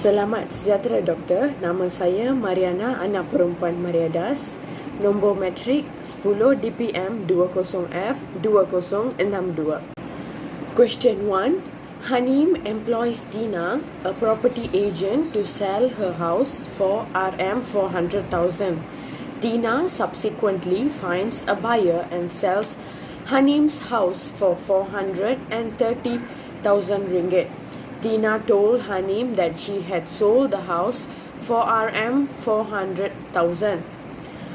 Selamat sejahtera Doktor, nama saya Mariana, anak perempuan Mariadas, nombor matrik 10 DPM 20F 2062. Question 1. Hanim employs Tina, a property agent, to sell her house for Rm 400,000. Tina subsequently finds a buyer and sells Hanim's house for 430,000 ringgit. Tina told Hanim that she had sold the house for Rm 400,000.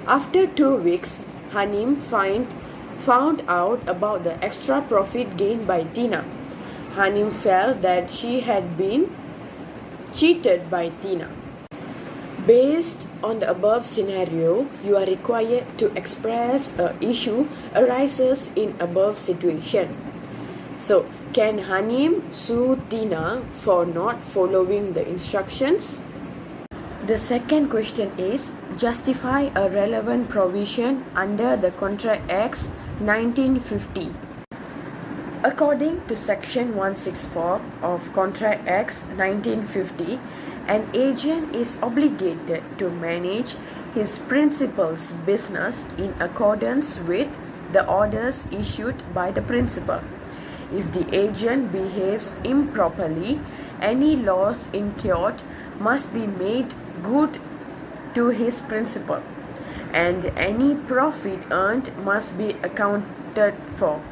After 2 weeks, Hanim found out about the extra profit gained by Tina. Hanim felt that she had been cheated by Tina. Based on the above scenario, you are required to express an issue arises in above situation. So, can Hanim sue Tina for not following the instructions? The second question is, justify a relevant provision under the Contract Acts 1950. According to Section 164 of Contract Acts 1950, an agent is obligated to manage his principal's business in accordance with the orders issued by the principal. If the agent behaves improperly, any loss incurred must be made good to his principal, and any profit earned must be accounted for.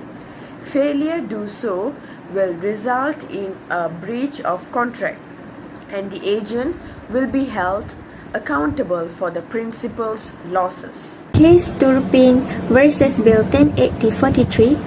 Failure to do so will result in a breach of contract, and the agent will be held accountable for the principal's losses. Case Turpin versus Bilton 8043.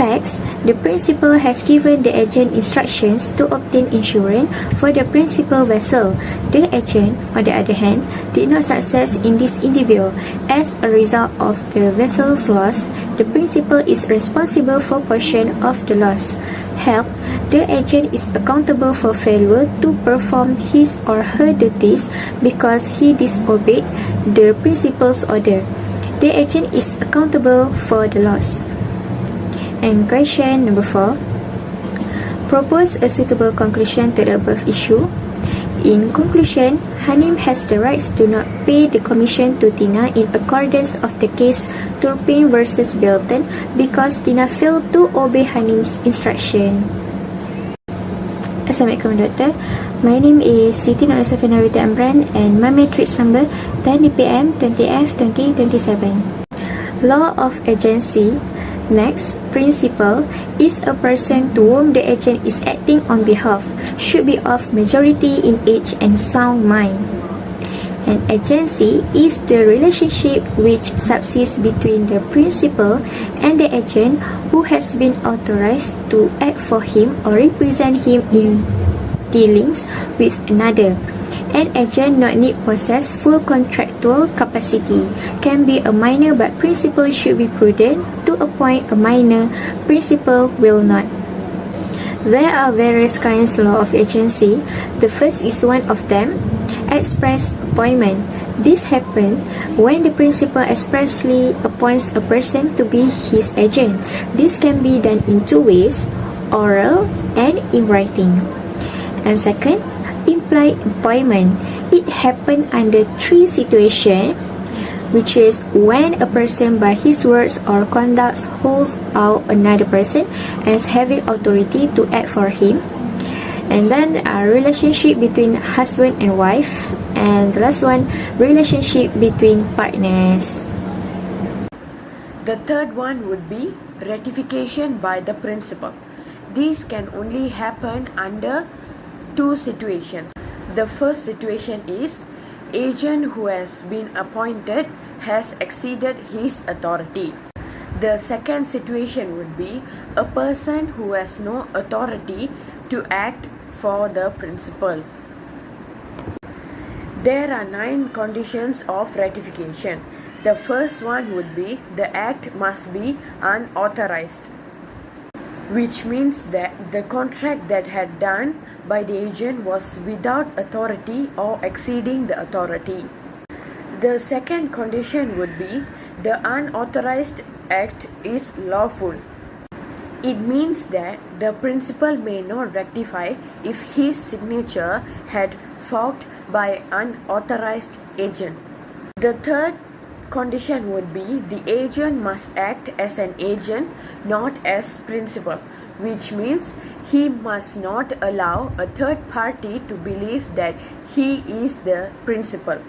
Facts: the principal has given the agent instructions to obtain insurance for the principal vessel. The agent, on the other hand, did not success in this individual. As a result of the vessel's loss, the principal is responsible for portion of the loss. Help: the agent is accountable for failure to perform his or her duties because he disobeyed the principal's order. The agent is accountable for the loss. And question number 4. Propose a suitable conclusion to the above issue. In conclusion, Hanim has the rights to not pay the commission to Tina in accordance of the case Turpin versus Bilton because Tina failed to obey Hanim's instruction. Assalamualaikum Doctor. My name is Siti Nur Safina Wita Amran and my matrix number 10 DPM 20F 2027. Law of agency. Next, principal is a person to whom the agent is acting on behalf, should be of majority in age and sound mind. An agency is the relationship which subsists between the principal and the agent who has been authorized to act for him or represent him in dealings with another. An agent not need possess full contractual capacity, can be a minor, but principal should be prudent to appoint a minor, principal will not. There are various kinds of law of agency. The first is one of them, express appointment. This happens when the principal expressly appoints a person to be his agent. This can be done in 2 ways, oral and in writing. And second, implied appointment. It happens under 3 situations, which is when a person by his words or conduct holds out another person as having authority to act for him, and then a relationship between husband and wife, and the last one, relationship between partners. The third one would be ratification by the principal. This can only happen under 2 situations. The first situation is agent who has been appointed has exceeded his authority. The second situation would be a person who has no authority to act for the principal. There are 9 conditions of ratification. The first one would be the act must be unauthorized, which means that the contract that had done by the agent was without authority or exceeding the authority. The second condition would be the unauthorized act is lawful, It means that the principal may not rectify if his signature had forged by unauthorized agent. The third condition would be the agent must act as an agent, not as principal, which means he must not allow a third party to believe that he is the principal.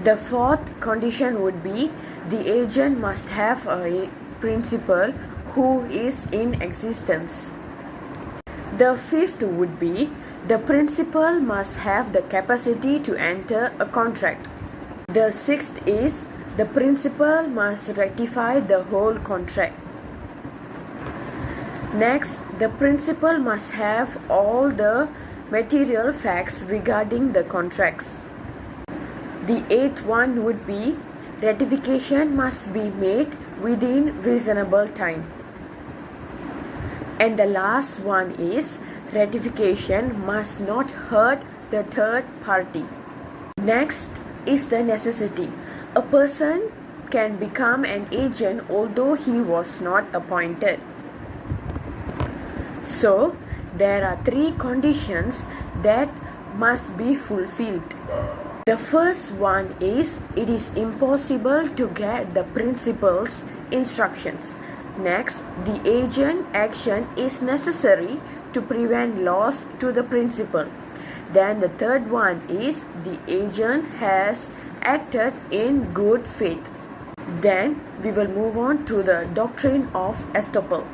The fourth condition would be the agent must have a principal who is in existence. The fifth would be the principal must have the capacity to enter a contract. The sixth is the principal must rectify the whole contract. Next, the principal must have all the material facts regarding the contracts. The eighth one would be ratification must be made within reasonable time. And the last one is ratification must not hurt the third party. Next is the necessity. A person can become an agent although he was not appointed. So, there are three conditions that must be fulfilled. The first one is it is impossible to get the principal's instructions. Next, the agent action is necessary to prevent loss to the principal. Then the third one is the agent has acted in good faith. Then we will move on to the doctrine of estoppel.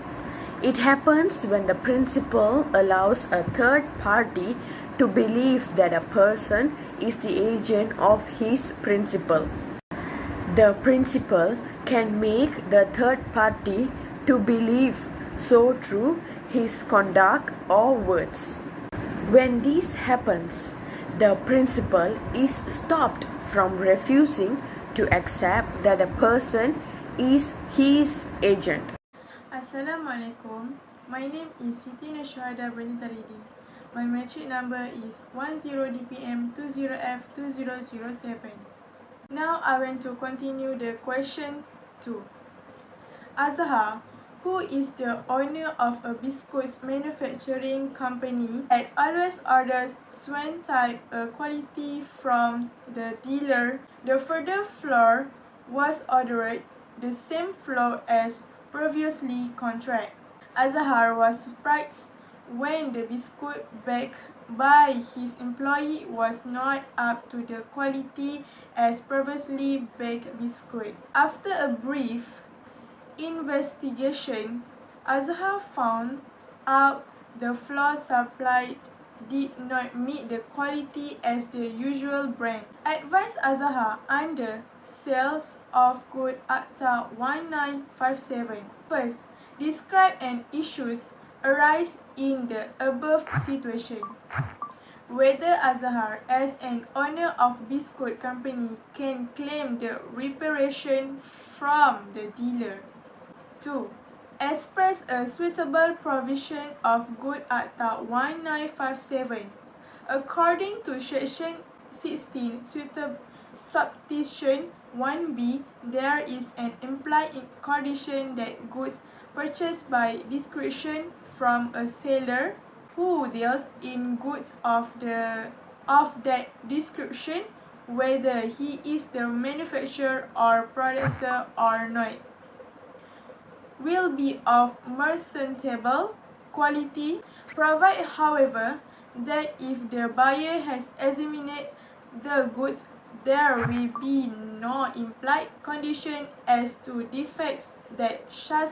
It happens when the principal allows a third party to believe that a person is the agent of his principal. The principal can make the third party to believe so through his conduct or words. When this happens, the principal is stopped from refusing to accept that a person is his agent. Assalamualaikum. My name is Siti Nashwada Benita Ridi. My metric number is 10DPM20F2007. Now I want to continue the question 2. Azhar, who is the owner of a biscuits manufacturing company, had always orders Swan type a quality from the dealer. The further flour was ordered the same flour as previously contract. Azhar was surprised when the biscuit baked by his employee was not up to the quality as previously baked biscuit. After a brief investigation, Azhar found out the flour supplied did not meet the quality as the usual brand. Advised Azhar under Sales of Good Akta 1957. First, describe an issues arise in the above situation. Whether Azhar, as an owner of biscuit company, can claim the reparation from the dealer. 2. Express a suitable provision of Good Akta 1957. According to Section 16, Subsection 1B, there is an implied condition that goods purchased by discretion from a seller who deals in goods of that description, whether he is the manufacturer or producer or not, will be of merchantable quality, provided, however, that if the buyer has examined the goods, there will be no implied condition as to defects that such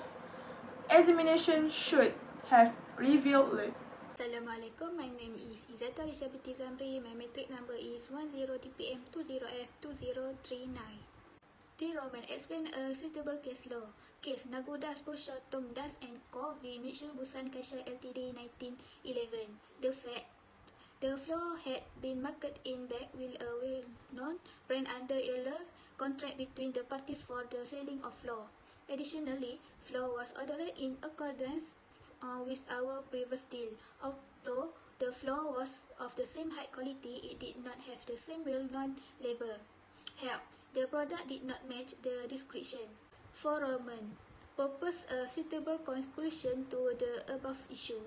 examination should have revealed. Assalamualaikum, my name is Izzata Lisha binti Zamri. My metric number is 10DPM20F2039. The Roman explain a suitable case law. Case Nagudas Purushottam Das and Co. v. Mitsubishi Kasha Ltd 1911. The fact the flour had been marketed in bag with a well-known brand under a contract between the parties for the selling of flour. Additionally, flour was ordered in accordance with our previous deal. Although the flour was of the same high quality, it did not have the same well-known label. Help. The product did not match the description. For Roman, propose a suitable conclusion to the above issue.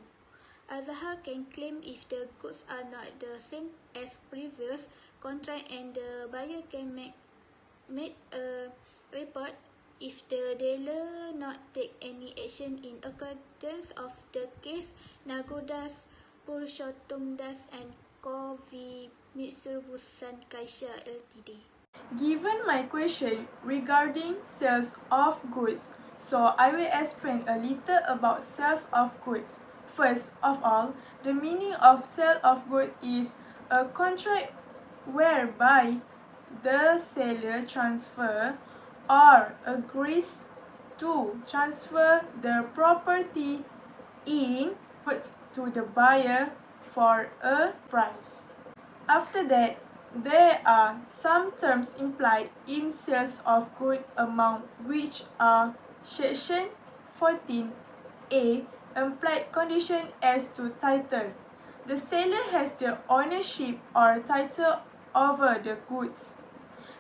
Azahar can claim if the goods are not the same as previous contract, and the buyer can make a report if the dealer not take any action in accordance of the case Nargodas Purushottamdas and Co. v. Mitsubishi Kaisha Ltd. Given my question regarding sales of goods, so I will explain a little about sales of goods. First of all, the meaning of sale of goods is a contract whereby the seller transfer or agrees to transfer the property in goods to the buyer for a price. After that, there are some terms implied in sales of goods among which are Section 14A, implied condition as to title. The seller has the ownership or title over the goods.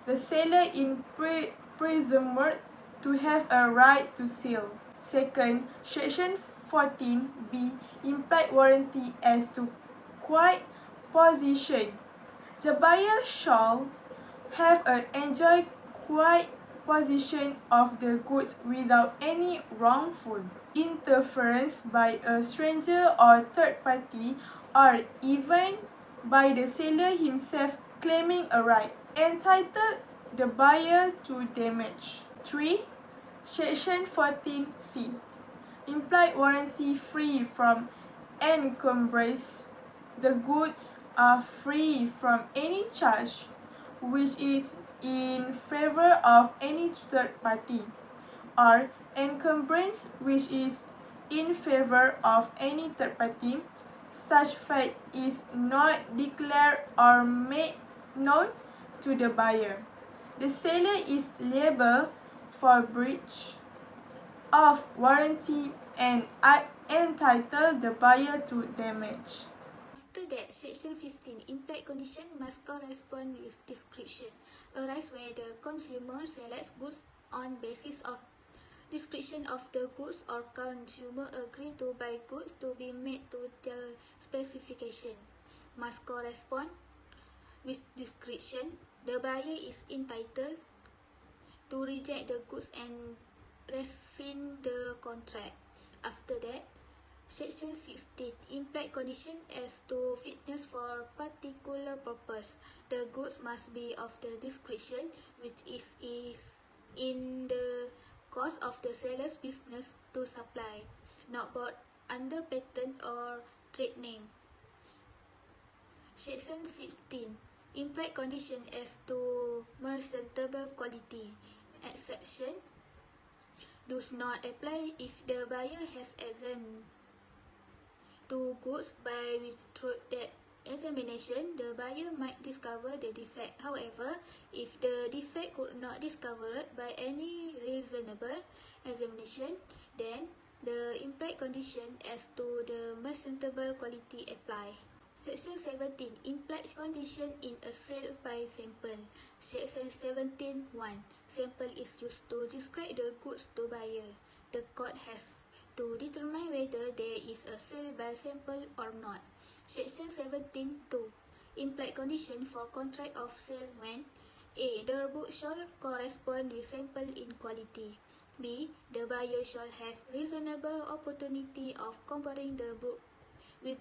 The seller is presumed to have a right to sell. Second, Section 14B, implied warranty as to quiet possession. The buyer shall have enjoy quiet possession of the goods without any wrongful interference by a stranger or third party, or even by the seller himself claiming a right, entitle the buyer to damage. 3. Section 14C, implied warranty free from encumbrance. The goods are free from any charge which is in favor of any third party, or encumbrance which is in favor of any third party. Such fact is not declared or made known to the buyer. The seller is liable for breach of warranty and entitle the buyer to damage. After that, Section 15, implied condition must correspond with description. Arise where the consumer selects goods on basis of description of the goods, or consumer agree to buy goods to be made to the specification. Must correspond with description. The buyer is entitled to reject the goods and rescind the contract. After that, Section 16, implied condition as to fitness for particular purpose. The goods must be of the description which is in the course of the seller's business to supply, not bought under patent or trade name. Section 16, implied condition as to merchantable quality. Exception does not apply if the buyer has exempt to goods by which through that examination the buyer might discover the defect. However, if the defect could not discovered by any reasonable examination, then the implied condition as to the merchantable quality apply. Section 17, implied condition in a sale by sample. Section 17(1), sample is used to describe the goods to buyer. The court has to determine whether there is a sale by sample or not. Section 17(2), implied condition for contract of sale when A. The book shall correspond with sample in quality. B. The buyer shall have reasonable opportunity of comparing the book with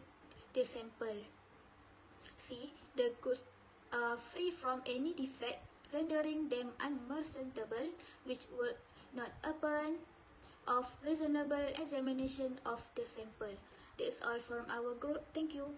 the sample. C. The goods are free from any defect, rendering them unmerchantable, which were not apparent of reasonable examination of the sample. That's all from our group. Thank you.